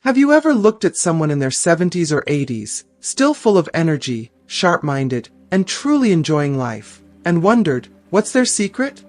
Have you ever looked at someone in their 70s or 80s, still full of energy, sharp-minded, and truly enjoying life, and wondered, what's their secret?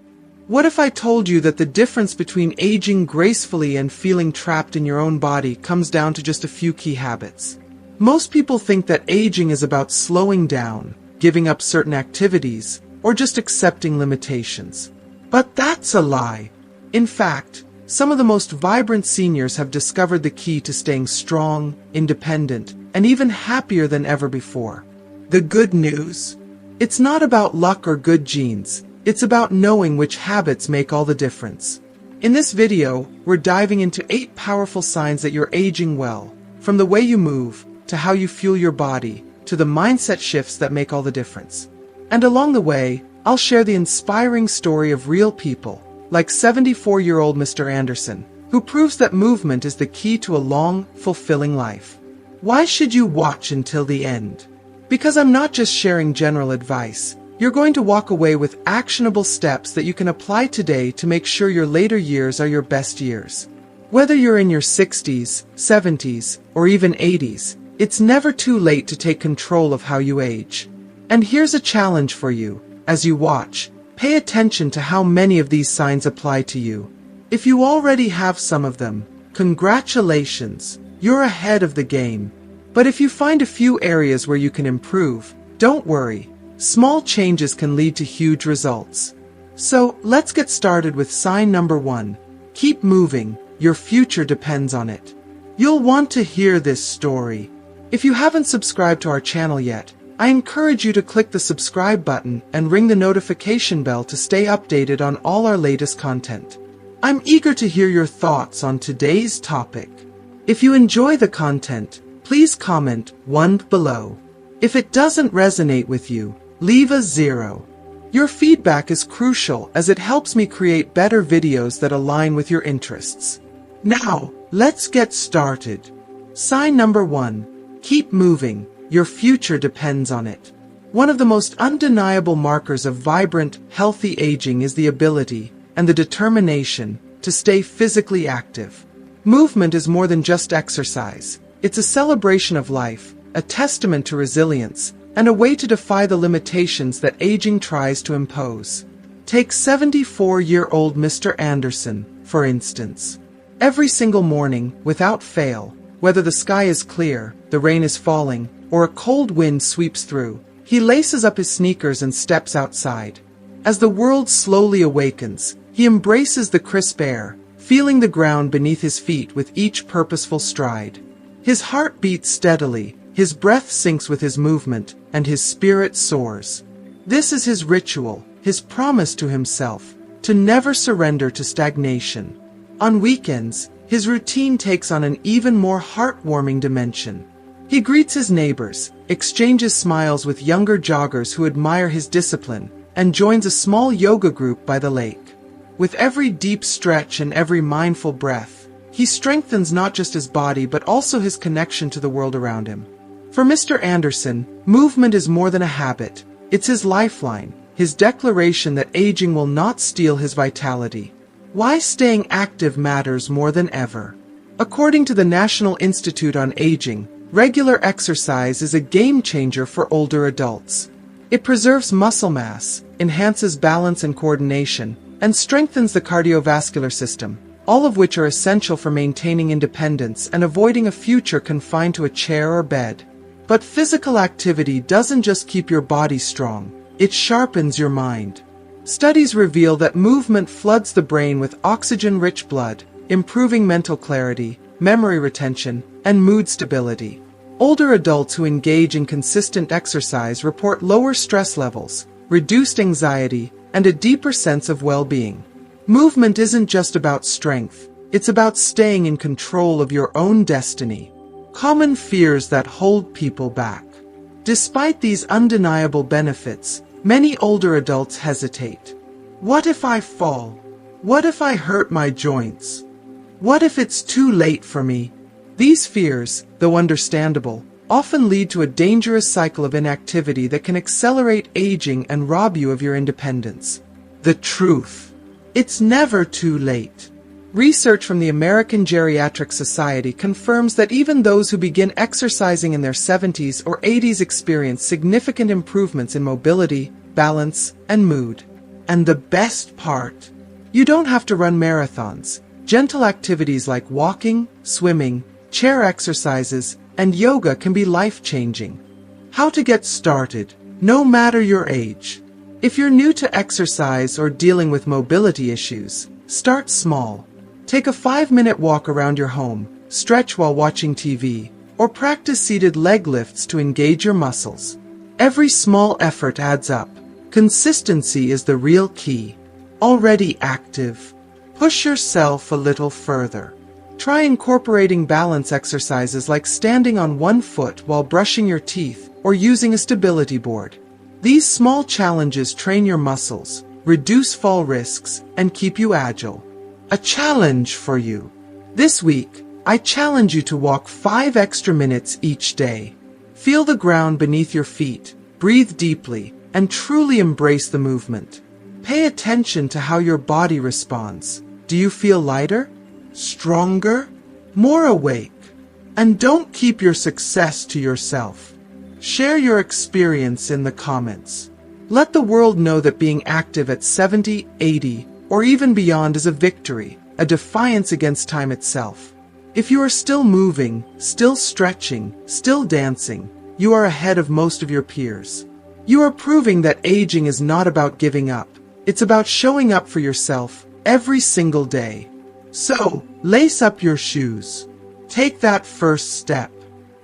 What if I told you that the difference between aging gracefully and feeling trapped in your own body comes down to just a few key habits? Most people think that aging is about slowing down, giving up certain activities, or just accepting limitations. But that's a lie. In fact, some of the most vibrant seniors have discovered the key to staying strong, independent, and even happier than ever before. The good news? It's not about luck or good genes. It's about knowing which habits make all the difference. In this video, we're diving into 8 powerful signs that you're aging well, from the way you move, to how you fuel your body, to the mindset shifts that make all the difference. And along the way, I'll share the inspiring story of real people, like 74-year-old Mr. Anderson, who proves that movement is the key to a long, fulfilling life. Why should you watch until the end? Because I'm not just sharing general advice. You're going to walk away with actionable steps that you can apply today to make sure your later years are your best years. Whether you're in your 60s, 70s, or even 80s, it's never too late to take control of how you age. And here's a challenge for you. As you watch, pay attention to how many of these signs apply to you. If you already have some of them, congratulations, you're ahead of the game. But if you find a few areas where you can improve, don't worry. Small changes can lead to huge results. So, let's get started with sign number 1. Keep moving, your future depends on it. You'll want to hear this story. If you haven't subscribed to our channel yet, I encourage you to click the subscribe button and ring the notification bell to stay updated on all our latest content. I'm eager to hear your thoughts on today's topic. If you enjoy the content, please comment 1 below. If it doesn't resonate with you, leave a 0. Your feedback is crucial as it helps me create better videos that align with your interests. Now, let's get started. Sign number 1. Keep moving. Your future depends on it. One of the most undeniable markers of vibrant, healthy aging is the ability and the determination to stay physically active. Movement is more than just exercise. It's a celebration of life, a testament to resilience, and a way to defy the limitations that aging tries to impose. Take 74-year-old Mr. Anderson, for instance. Every single morning, without fail, whether the sky is clear, the rain is falling, or a cold wind sweeps through, he laces up his sneakers and steps outside. As the world slowly awakens, he embraces the crisp air, feeling the ground beneath his feet with each purposeful stride. His heart beats steadily, his breath syncs with his movement, and his spirit soars. This is his ritual, his promise to himself, to never surrender to stagnation. On weekends, his routine takes on an even more heartwarming dimension. He greets his neighbors, exchanges smiles with younger joggers who admire his discipline, and joins a small yoga group by the lake. With every deep stretch and every mindful breath, he strengthens not just his body but also his connection to the world around him. For Mr. Anderson, movement is more than a habit. It's his lifeline, his declaration that aging will not steal his vitality. Why staying active matters more than ever. According to the National Institute on Aging, regular exercise is a game changer for older adults. It preserves muscle mass, enhances balance and coordination, and strengthens the cardiovascular system, all of which are essential for maintaining independence and avoiding a future confined to a chair or bed. But physical activity doesn't just keep your body strong, it sharpens your mind. Studies reveal that movement floods the brain with oxygen-rich blood, improving mental clarity, memory retention, and mood stability. Older adults who engage in consistent exercise report lower stress levels, reduced anxiety, and a deeper sense of well-being. Movement isn't just about strength, it's about staying in control of your own destiny. Common fears that hold people back. Despite these undeniable benefits, many older adults hesitate. What if I fall? What if I hurt my joints? What if it's too late for me? These fears, though understandable, often lead to a dangerous cycle of inactivity that can accelerate aging and rob you of your independence. The truth. It's never too late. Research from the American Geriatric Society confirms that even those who begin exercising in their 70s or 80s experience significant improvements in mobility, balance, and mood. And the best part? You don't have to run marathons. Gentle activities like walking, swimming, chair exercises, and yoga can be life-changing. How to get started, no matter your age. If you're new to exercise or dealing with mobility issues, start small. Take a 5-minute walk around your home, stretch while watching TV, or practice seated leg lifts to engage your muscles. Every small effort adds up. Consistency is the real key. Already active? Push yourself a little further. Try incorporating balance exercises like standing on one foot while brushing your teeth or using a stability board. These small challenges train your muscles, reduce fall risks, and keep you agile. A challenge for you. This week, I challenge you to walk 5 extra minutes each day. Feel the ground beneath your feet, breathe deeply, and truly embrace the movement. Pay attention to how your body responds. Do you feel lighter? Stronger? More awake? And don't keep your success to yourself. Share your experience in the comments. Let the world know that being active at 70, 80, or even beyond is a victory, a defiance against time itself. If you are still moving, still stretching, still dancing, you are ahead of most of your peers. You are proving that aging is not about giving up. It's about showing up for yourself every single day. So, lace up your shoes. Take that first step.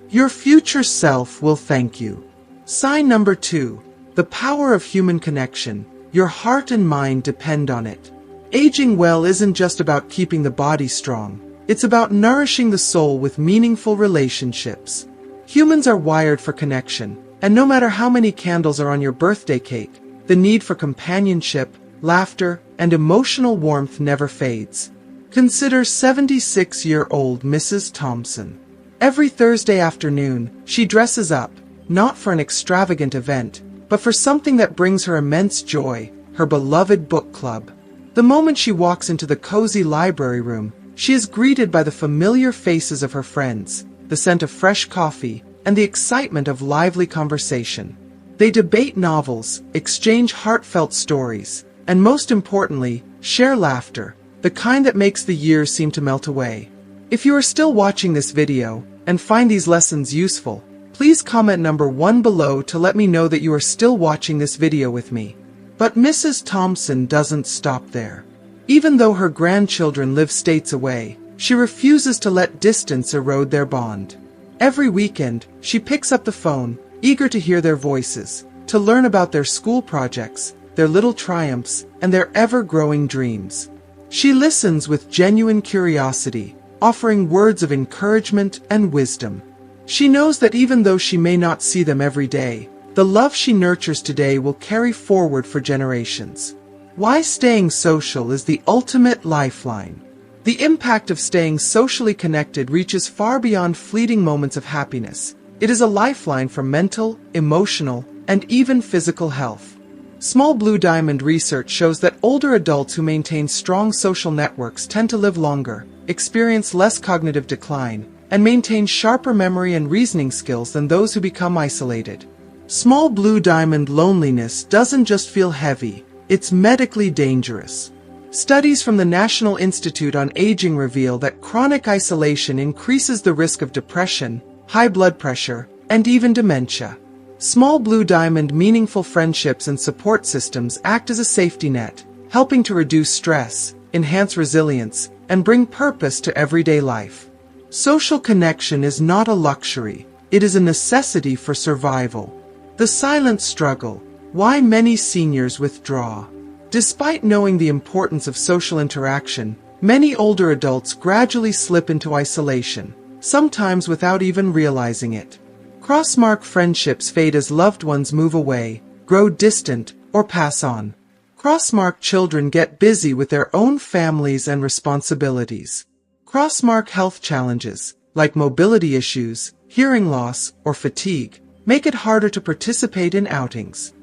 Your future self will thank you. Sign number 2. The power of human connection. Your heart and mind depend on it. Aging well isn't just about keeping the body strong. It's about nourishing the soul with meaningful relationships. Humans are wired for connection, and no matter how many candles are on your birthday cake, the need for companionship, laughter, and emotional warmth never fades. Consider 76-year-old Mrs. Thompson. Every Thursday afternoon, she dresses up, not for an extravagant event, but for something that brings her immense joy, her beloved book club. The moment she walks into the cozy library room, she is greeted by the familiar faces of her friends, the scent of fresh coffee, and the excitement of lively conversation. They debate novels, exchange heartfelt stories, and most importantly, share laughter, the kind that makes the years seem to melt away. If you are still watching this video and find these lessons useful, please comment number 1 below to let me know that you are still watching this video with me. But Mrs. Thompson doesn't stop there. Even though her grandchildren live states away, she refuses to let distance erode their bond. Every weekend, she picks up the phone, eager to hear their voices, to learn about their school projects, their little triumphs, and their ever-growing dreams. She listens with genuine curiosity, offering words of encouragement and wisdom. She knows that even though she may not see them every day, the love she nurtures today will carry forward for generations. Why staying social is the ultimate lifeline. The impact of staying socially connected reaches far beyond fleeting moments of happiness. It is a lifeline for mental, emotional, and even physical health. Small Blue Diamond research shows that older adults who maintain strong social networks tend to live longer, experience less cognitive decline, and maintain sharper memory and reasoning skills than those who become isolated. Small Blue Diamond loneliness doesn't just feel heavy, it's medically dangerous. Studies from the National Institute on Aging reveal that chronic isolation increases the risk of depression, high blood pressure, and even dementia. Small Blue Diamond meaningful friendships and support systems act as a safety net, helping to reduce stress, enhance resilience, and bring purpose to everyday life. Social connection is not a luxury, it is a necessity for survival. The silent struggle, why many seniors withdraw. Despite knowing the importance of social interaction, many older adults gradually slip into isolation, sometimes without even realizing it. Crossmark friendships fade as loved ones move away, grow distant, or pass on. Crossmark children get busy with their own families and responsibilities. Crossmark health challenges, like mobility issues, hearing loss, or fatigue, make it harder to participate in outings.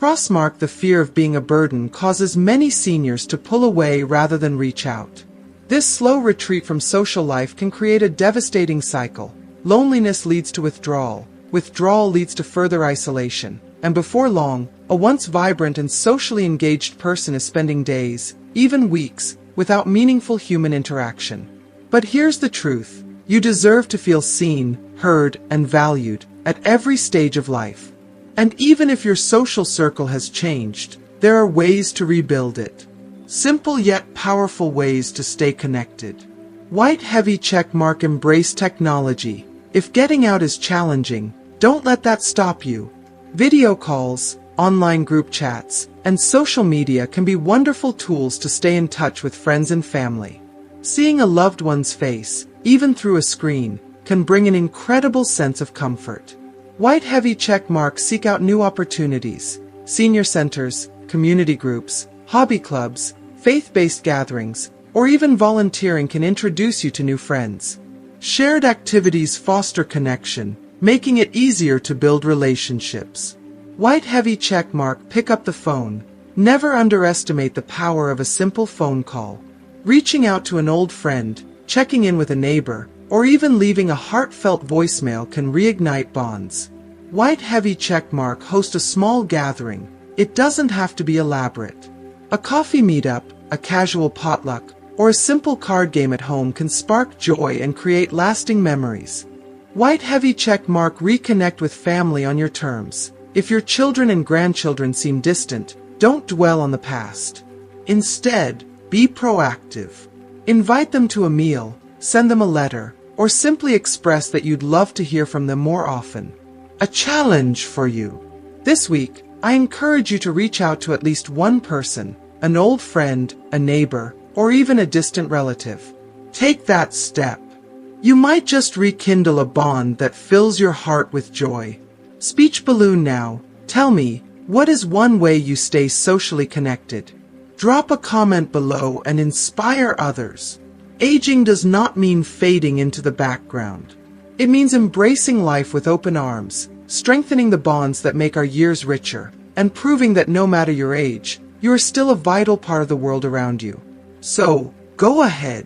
The fear of being a burden causes many seniors to pull away rather than reach out. This slow retreat from social life can create a devastating cycle. Loneliness leads to withdrawal. Withdrawal leads to further isolation. And before long, a once vibrant and socially engaged person is spending days, even weeks, without meaningful human interaction. But here's the truth. You deserve to feel seen, heard, and valued at every stage of life. And even if your social circle has changed, there are ways to rebuild it. Simple yet powerful ways to stay connected. White heavy checkmark. Embrace technology. If getting out is challenging, don't let that stop you. Video calls, online group chats, and social media can be wonderful tools to stay in touch with friends and family. Seeing a loved one's face, even through a screen, can bring an incredible sense of comfort. White heavy checkmark. Seek out new opportunities. Senior centers, community groups, hobby clubs, faith-based gatherings, or even volunteering can introduce you to new friends. Shared activities foster connection, making it easier to build relationships. White heavy checkmark. Pick up the phone. Never underestimate the power of a simple phone call. Reaching out to an old friend, checking in with a neighbor, or even leaving a heartfelt voicemail can reignite bonds. White heavy checkmark. Host a small gathering. It doesn't have to be elaborate. A coffee meetup, a casual potluck, or a simple card game at home can spark joy and create lasting memories. White heavy checkmark. Reconnect with family on your terms. If your children and grandchildren seem distant, don't dwell on the past. Instead, be proactive. Invite them to a meal, send them a letter, or simply express that you'd love to hear from them more often. A challenge for you. This week, I encourage you to reach out to at least one person, an old friend, a neighbor, or even a distant relative. Take that step. You might just rekindle a bond that fills your heart with joy. Speech balloon now. Tell me, what is one way you stay socially connected? Drop a comment below and inspire others. Aging does not mean fading into the background. It means embracing life with open arms, strengthening the bonds that make our years richer, and proving that no matter your age, you are still a vital part of the world around you. So, go ahead.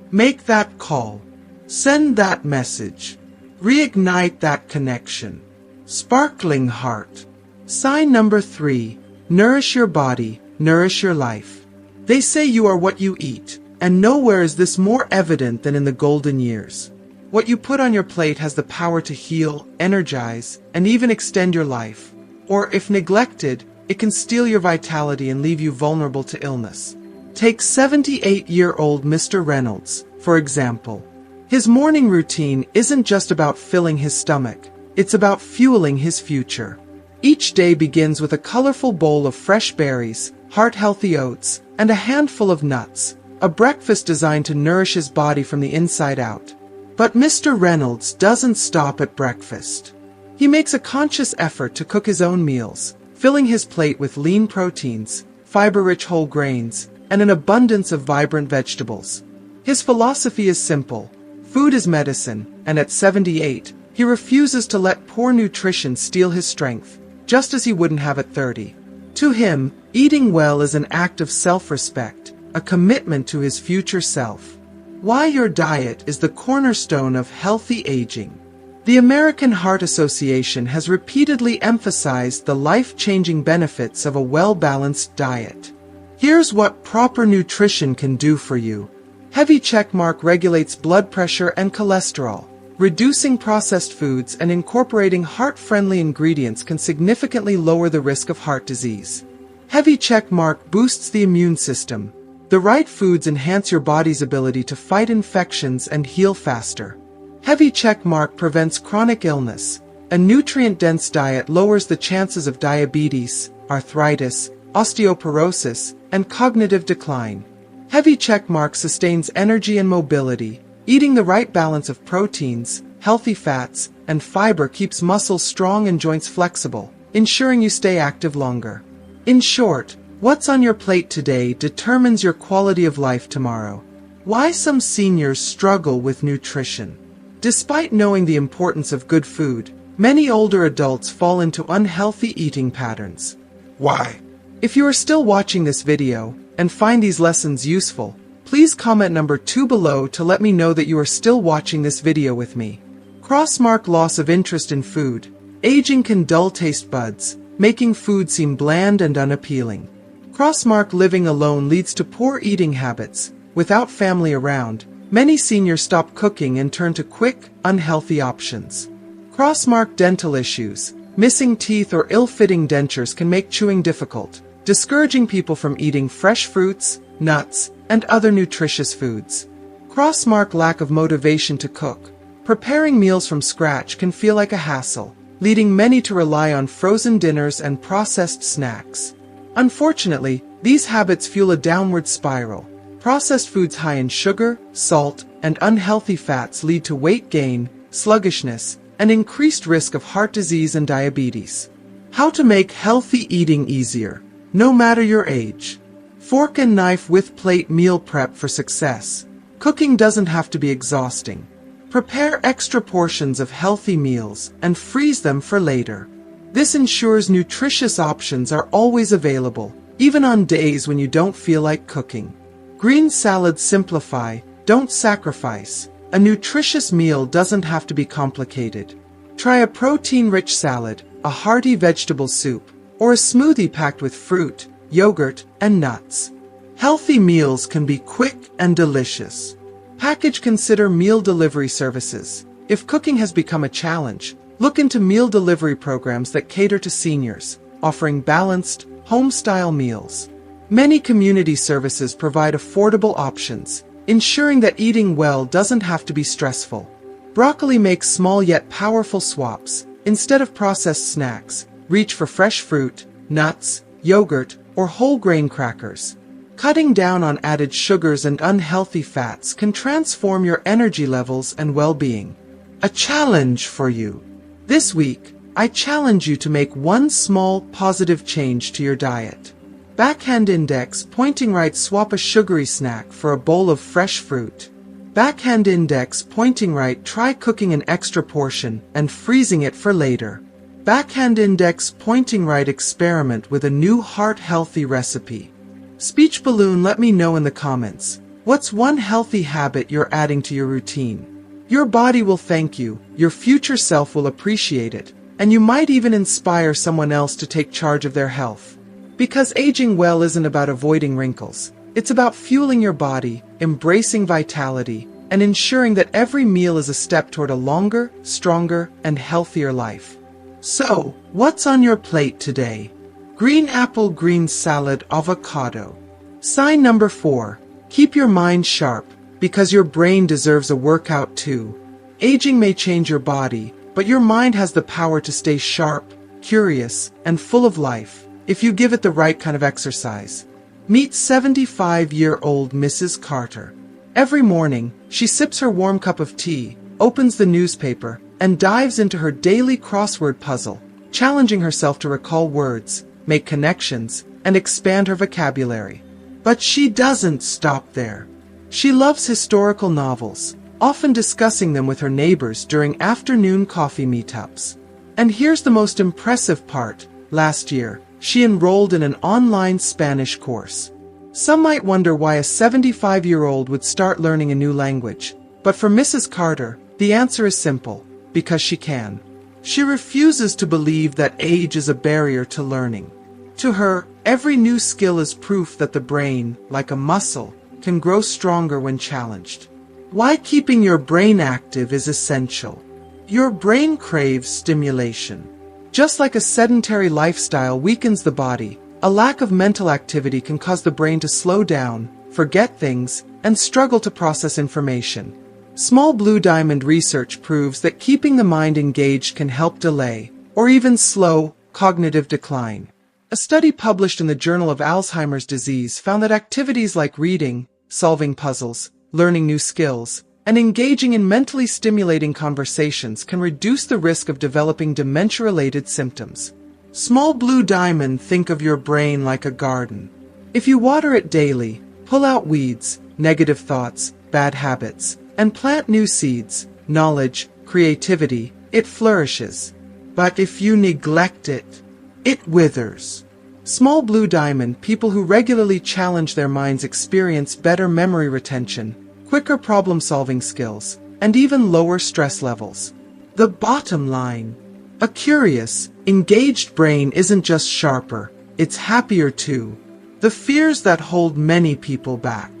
Make that call. Send that message. Reignite that connection. Sparkling heart. Sign number 3. Nourish your body, nourish your life. They say you are what you eat, and nowhere is this more evident than in the golden years. What you put on your plate has the power to heal, energize, and even extend your life. Or, if neglected, it can steal your vitality and leave you vulnerable to illness. Take 78-year-old Mr. Reynolds, for example. His morning routine isn't just about filling his stomach, it's about fueling his future. Each day begins with a colorful bowl of fresh berries, heart-healthy oats, and a handful of nuts, a breakfast designed to nourish his body from the inside out. But Mr. Reynolds doesn't stop at breakfast. He makes a conscious effort to cook his own meals, filling his plate with lean proteins, fiber-rich whole grains, and an abundance of vibrant vegetables. His philosophy is simple. Food is medicine, and at 78, he refuses to let poor nutrition steal his strength, just as he wouldn't have at 30. To him, eating well is an act of self-respect, a commitment to his future self. Why your diet is the cornerstone of healthy aging. The American Heart Association has repeatedly emphasized the life-changing benefits of a well-balanced diet. Here's what proper nutrition can do for you. Heavy checkmark. Regulates blood pressure and cholesterol. Reducing processed foods and incorporating heart-friendly ingredients can significantly lower the risk of heart disease. Heavy checkmark. Boosts the immune system. The right foods enhance your body's ability to fight infections and heal faster. Heavy checkmark. Prevents chronic illness. A nutrient-dense diet lowers the chances of diabetes, arthritis, osteoporosis, and cognitive decline. Heavy checkmark. Sustains energy and mobility. Eating the right balance of proteins, healthy fats, and fiber keeps muscles strong and joints flexible, ensuring you stay active longer. In short, what's on your plate today determines your quality of life tomorrow. Why some seniors struggle with nutrition. Despite knowing the importance of good food, many older adults fall into unhealthy eating patterns. Why? If you are still watching this video and find these lessons useful, Please comment number 2 below to let me know that you are still watching this video with me. Crossmark loss of interest in food. Aging can dull taste buds, making food seem bland and unappealing. Crossmark living alone leads to poor eating habits. Without family around, many seniors stop cooking and turn to quick, unhealthy options. Crossmark dental issues. Missing teeth or ill-fitting dentures can make chewing difficult, discouraging people from eating fresh fruits, nuts, and other nutritious foods. Crossmark lack of motivation to cook. Preparing meals from scratch can feel like a hassle, leading many to rely on frozen dinners and processed snacks. Unfortunately, these habits fuel a downward spiral. Processed foods high in sugar, salt, and unhealthy fats lead to weight gain, sluggishness, and increased risk of heart disease and diabetes. How to make healthy eating easier, no matter your age. Fork and knife with plate meal prep for success. Cooking doesn't have to be exhausting. Prepare extra portions of healthy meals and freeze them for later. This ensures nutritious options are always available, even on days when you don't feel like cooking. Green salads simplify, don't sacrifice. A nutritious meal doesn't have to be complicated. Try a protein-rich salad, a hearty vegetable soup, or a smoothie packed with fruit, yogurt, and nuts. Healthy meals can be quick and delicious. Package. Consider meal delivery services. If cooking has become a challenge, look into meal delivery programs that cater to seniors, offering balanced, home-style meals. Many community services provide affordable options, ensuring that eating well doesn't have to be stressful. Broccoli makes small yet powerful swaps. Instead of processed snacks, reach for fresh fruit, nuts, yogurt, or whole grain crackers. Cutting down on added sugars and unhealthy fats can transform your energy levels and well-being. A challenge for you. This week, I challenge you to make one small, positive change to your diet. Backhand index pointing right. Swap a sugary snack for a bowl of fresh fruit. Backhand index pointing right. Try cooking an extra portion and freezing it for later. Backhand index pointing right. Experiment with a new heart-healthy recipe. Speech balloon. Let me know in the comments. What's one healthy habit you're adding to your routine? Your body will thank you, your future self will appreciate it, and you might even inspire someone else to take charge of their health. Because aging well isn't about avoiding wrinkles. It's about fueling your body, embracing vitality, and ensuring that every meal is a step toward a longer, stronger, and healthier life. So, what's on your plate today? Green apple, green salad, avocado. Sign number 4. Keep your mind sharp, because your brain deserves a workout too. Aging may change your body, but your mind has the power to stay sharp, curious, and full of life, if you give it the right kind of exercise. Meet 75-year-old Mrs. Carter. Every morning, she sips her warm cup of tea, opens the newspaper, and dives into her daily crossword puzzle, challenging herself to recall words, make connections, and expand her vocabulary. But she doesn't stop there. She loves historical novels, often discussing them with her neighbors during afternoon coffee meetups. And here's the most impressive part. Last year, she enrolled in an online Spanish course. Some might wonder why a 75-year-old would start learning a new language. But for Mrs. Carter, the answer is simple: because she can. She refuses to believe that age is a barrier to learning. To her, every new skill is proof that the brain, like a muscle, can grow stronger when challenged. Why keeping your brain active is essential. Your brain craves stimulation. Just like a sedentary lifestyle weakens the body, a lack of mental activity can cause the brain to slow down, forget things, and struggle to process information. Small Blue Diamond research proves that keeping the mind engaged can help delay, or even slow, cognitive decline. A study published in the Journal of Alzheimer's Disease found that activities like reading, solving puzzles, learning new skills, and engaging in mentally stimulating conversations can reduce the risk of developing dementia-related symptoms. Small Blue Diamond. Think of your brain like a garden. If you water it daily, pull out weeds, negative thoughts, bad habits, and plant new seeds, knowledge, creativity, it flourishes. But if you neglect it, it withers. Small blue diamond, people who regularly challenge their minds experience better memory retention, quicker problem-solving skills, and even lower stress levels. The bottom line. A curious, engaged brain isn't just sharper, it's happier too. The fears that hold many people back.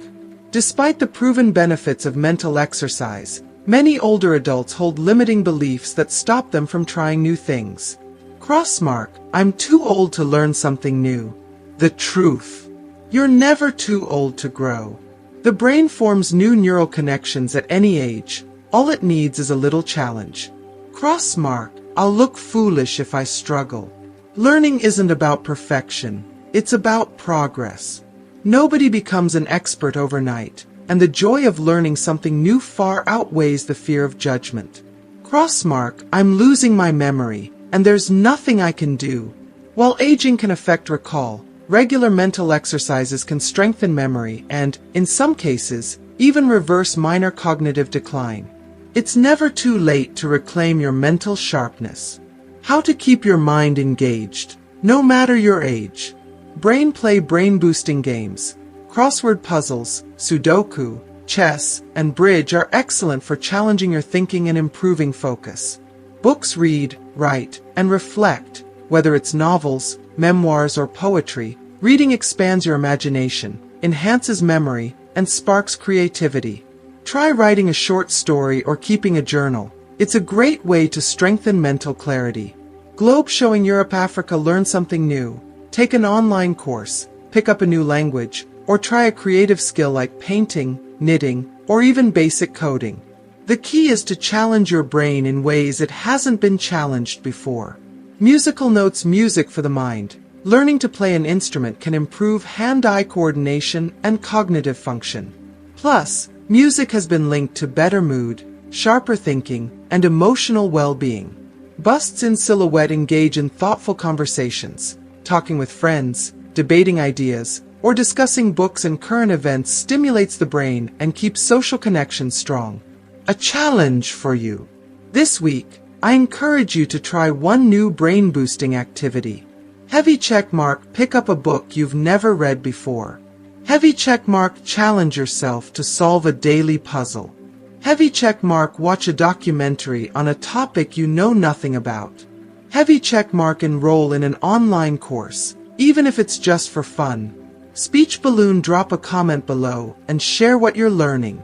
Despite the proven benefits of mental exercise, many older adults hold limiting beliefs that stop them from trying new things. Crossmark, I'm too old to learn something new. The truth. You're never too old to grow. The brain forms new neural connections at any age. All it needs is a little challenge. Crossmark, I'll look foolish if I struggle. Learning isn't about perfection. It's about progress. Nobody becomes an expert overnight, and the joy of learning something new far outweighs the fear of judgment. Crossmark, I'm losing my memory, and there's nothing I can do. While aging can affect recall, regular mental exercises can strengthen memory and, in some cases, even reverse minor cognitive decline. It's never too late to reclaim your mental sharpness. How to keep your mind engaged, no matter your age. Brain play, brain-boosting games. Crossword puzzles, Sudoku, chess, and bridge are excellent for challenging your thinking and improving focus. Books read, write, and reflect. Whether it's novels, memoirs, or poetry, reading expands your imagination, enhances memory, and sparks creativity. Try writing a short story or keeping a journal. It's a great way to strengthen mental clarity. Globe showing Europe, Africa, learn something new. Take an online course, pick up a new language, or try a creative skill like painting, knitting, or even basic coding. The key is to challenge your brain in ways it hasn't been challenged before. Musical notes, music for the mind. Learning to play an instrument can improve hand-eye coordination and cognitive function. Plus, music has been linked to better mood, sharper thinking, and emotional well-being. Busts in silhouette engage in thoughtful conversations. Talking with friends, debating ideas, or discussing books and current events stimulates the brain and keeps social connections strong. A challenge for you. This week, I encourage you to try one new brain-boosting activity. Heavy checkmark, pick up a book you've never read before. Heavy checkmark, challenge yourself to solve a daily puzzle. Heavy checkmark, watch a documentary on a topic you know nothing about. Heavy checkmark, enroll in an online course, even if it's just for fun. Speech balloon, drop a comment below and share what you're learning.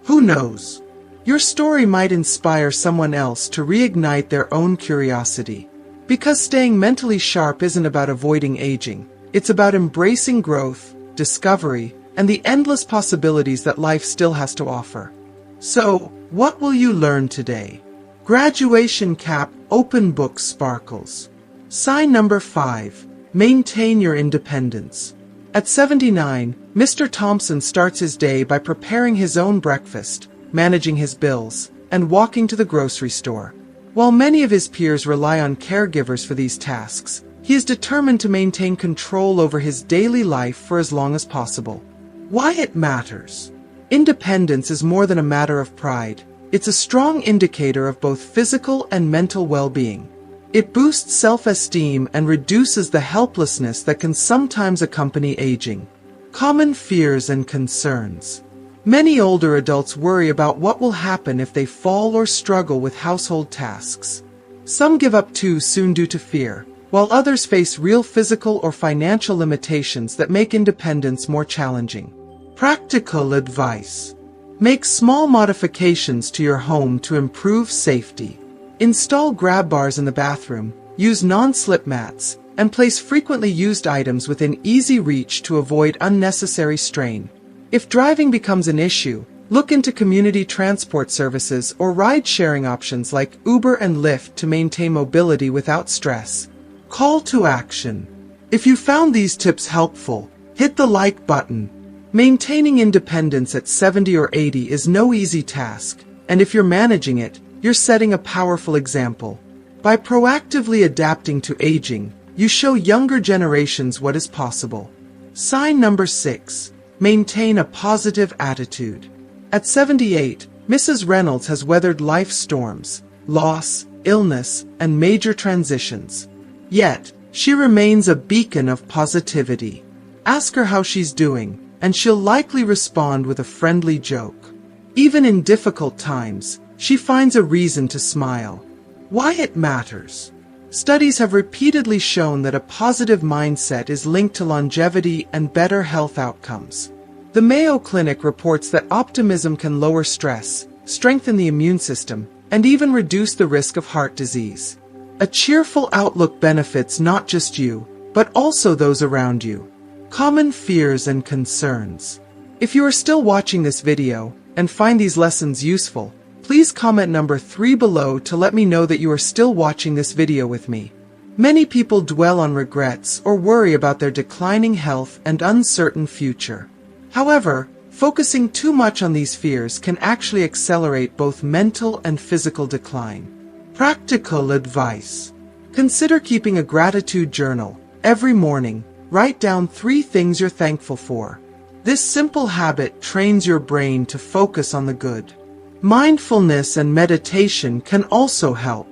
Who knows? Your story might inspire someone else to reignite their own curiosity. Because staying mentally sharp isn't about avoiding aging. It's about embracing growth, discovery, and the endless possibilities that life still has to offer. So, what will you learn today? Graduation cap, open book sparkles. Sign number 5. Maintain your independence. At 79, Mr. Thompson starts his day by preparing his own breakfast, managing his bills, and walking to the grocery store. While many of his peers rely on caregivers for these tasks, he is determined to maintain control over his daily life for as long as possible. Why it matters? Independence is more than a matter of pride. It's a strong indicator of both physical and mental well-being. It boosts self-esteem and reduces the helplessness that can sometimes accompany aging. Common fears and concerns. Many older adults worry about what will happen if they fall or struggle with household tasks. Some give up too soon due to fear, while others face real physical or financial limitations that make independence more challenging. Practical advice. Make small modifications to your home to improve safety. Install grab bars in the bathroom, use non-slip mats, and place frequently used items within easy reach to avoid unnecessary strain. If driving becomes an issue, look into community transport services or ride-sharing options like Uber and Lyft to maintain mobility without stress. Call to action. If you found these tips helpful, hit the like button. Maintaining independence at 70 or 80 is no easy task, and if you're managing it, you're setting a powerful example. By proactively adapting to aging, you show younger generations what is possible. Sign number 6. Maintain a positive attitude. At 78, Mrs. Reynolds has weathered life's storms, loss, illness, and major transitions. Yet, She remains a beacon of positivity. Ask her how she's doing, and she'll likely respond with a friendly joke. Even in difficult times, she finds a reason to smile. Why it matters. Studies have repeatedly shown that a positive mindset is linked to longevity and better health outcomes. The Mayo Clinic reports that optimism can lower stress, strengthen the immune system, and even reduce the risk of heart disease. A cheerful outlook benefits not just you, but also those around you. Common fears and concerns. If you are still watching this video and find these lessons useful, please comment number 3 below to let me know that you are still watching this video with me. Many people dwell on regrets or worry about their declining health and uncertain future. However, focusing too much on these fears can actually accelerate both mental and physical decline. Practical advice. Consider keeping a gratitude journal. Every morning, write down 3 things you're thankful for. This simple habit trains your brain to focus on the good. Mindfulness and meditation can also help.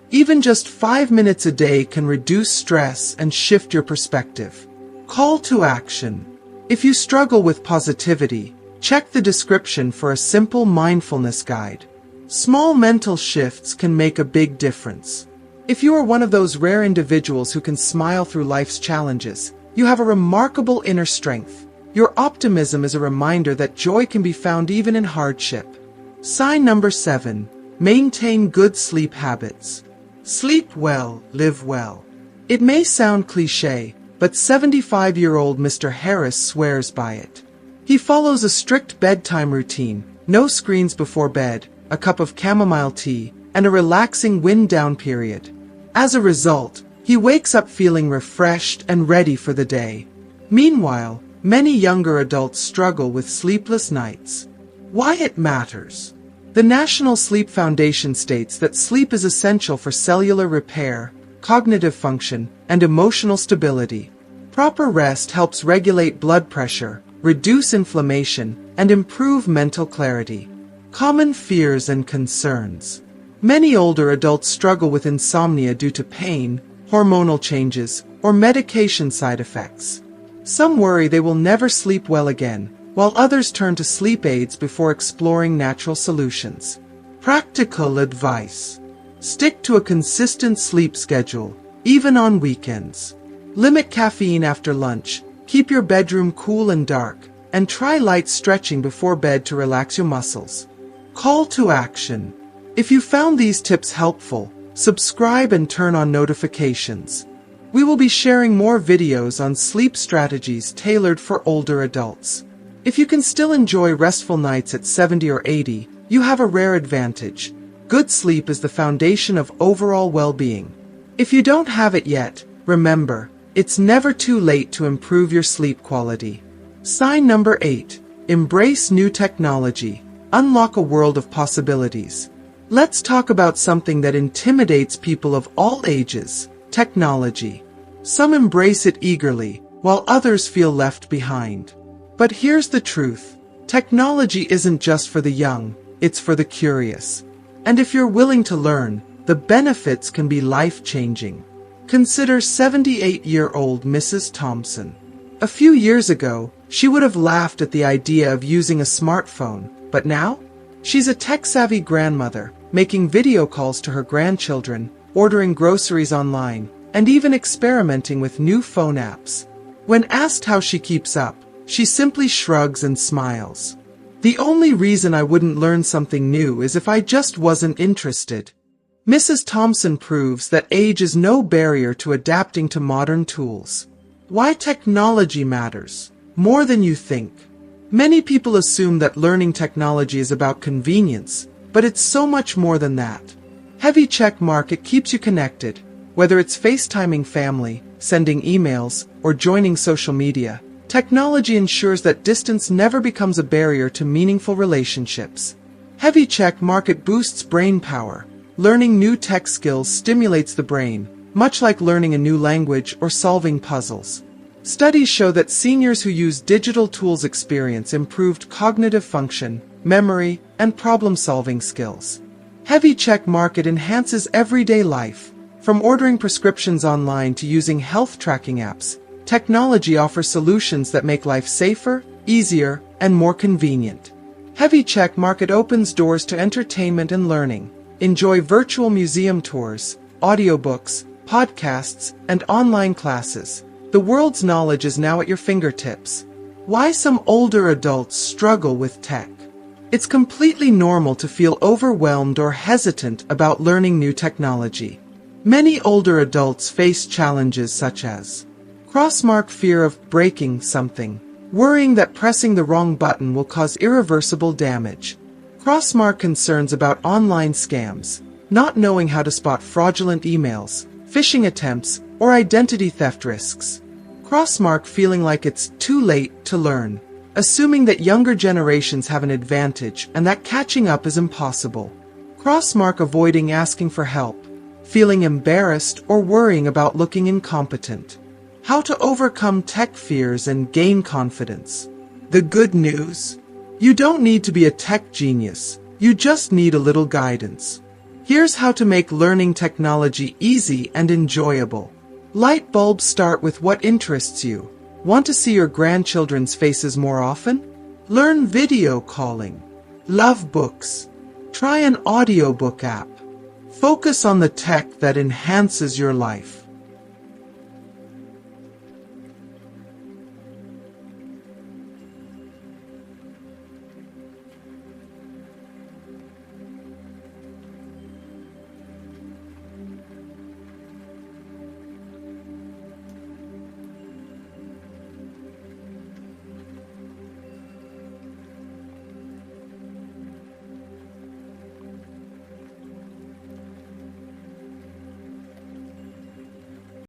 Even just 5 minutes a day can reduce stress and shift your perspective. Call to action. If you struggle with positivity, check the description for a simple mindfulness guide. Small mental shifts can make a big difference. If you are one of those rare individuals who can smile through life's challenges, you have a remarkable inner strength. Your optimism is a reminder that joy can be found even in hardship. Sign number 7. Maintain good sleep habits. Sleep well, live well. It may sound cliché, but 75-year-old Mr. Harris swears by it. He follows a strict bedtime routine, no screens before bed, a cup of chamomile tea, and a relaxing wind-down period. As a result, he wakes up feeling refreshed and ready for the day. Meanwhile, many younger adults struggle with sleepless nights. Why it matters. The National Sleep Foundation states that sleep is essential for cellular repair, cognitive function, and emotional stability. Proper rest helps regulate blood pressure, reduce inflammation, and improve mental clarity. Common fears and concerns. Many older adults struggle with insomnia due to pain, hormonal changes, or medication side effects. Some worry they will never sleep well again, while others turn to sleep aids before exploring natural solutions. Practical advice. Stick to a consistent sleep schedule, even on weekends. Limit caffeine after lunch, keep your bedroom cool and dark, and try light stretching before bed to relax your muscles. Call to action. If you found these tips helpful, subscribe and turn on notifications. We will be sharing more videos on sleep strategies tailored for older adults. If you can still enjoy restful nights at 70 or 80, you have a rare advantage. Good sleep is the foundation of overall well-being. If you don't have it yet, remember, it's never too late to improve your sleep quality. Sign number 8. Embrace new technology. Unlock a world of possibilities. Let's talk about something that intimidates people of all ages: technology. Some embrace it eagerly, while others feel left behind. But here's the truth. Technology isn't just for the young, it's for the curious. And if you're willing to learn, the benefits can be life-changing. Consider 78-year-old Mrs. Thompson. A few years ago, she would have laughed at the idea of using a smartphone, but now? She's a tech-savvy grandmother, making video calls to her grandchildren, ordering groceries online, and even experimenting with new phone apps. When asked how she keeps up, she simply shrugs and smiles. The only reason I wouldn't learn something new is if I just wasn't interested. Mrs. Thompson proves that age is no barrier to adapting to modern tools. Why technology matters, more than you think. Many people assume that learning technology is about convenience, but it's so much more than that. Heavy check mark it keeps you connected, whether it's FaceTiming family, sending emails, or joining social media. Technology ensures that distance never becomes a barrier to meaningful relationships. Heavy check mark it boosts brain power. Learning new tech skills stimulates the brain, much like learning a new language or solving puzzles. Studies show that seniors who use digital tools experience improved cognitive function, memory, and problem-solving skills. Heavy check mark it enhances everyday life. From ordering prescriptions online to using health tracking apps, technology offers solutions that make life safer, easier, and more convenient. Heavy Check Market opens doors to entertainment and learning. Enjoy virtual museum tours, audiobooks, podcasts, and online classes. The world's knowledge is now at your fingertips. Why some older adults struggle with tech. It's completely normal to feel overwhelmed or hesitant about learning new technology. Many older adults face challenges such as crossmark fear of breaking something, worrying that pressing the wrong button will cause irreversible damage, crossmark concerns about online scams, not knowing how to spot fraudulent emails, phishing attempts, or identity theft risks, crossmark feeling like it's too late to learn, assuming that younger generations have an advantage and that catching up is impossible, crossmark avoiding asking for help, feeling embarrassed or worrying about looking incompetent. How to overcome tech fears and gain confidence. The good news? You don't need to be a tech genius. You just need a little guidance. Here's how to make learning technology easy and enjoyable. Light bulbs start with what interests you. Want to see your grandchildren's faces more often? Learn video calling. Love books. Try an audiobook app. Focus on the tech that enhances your life.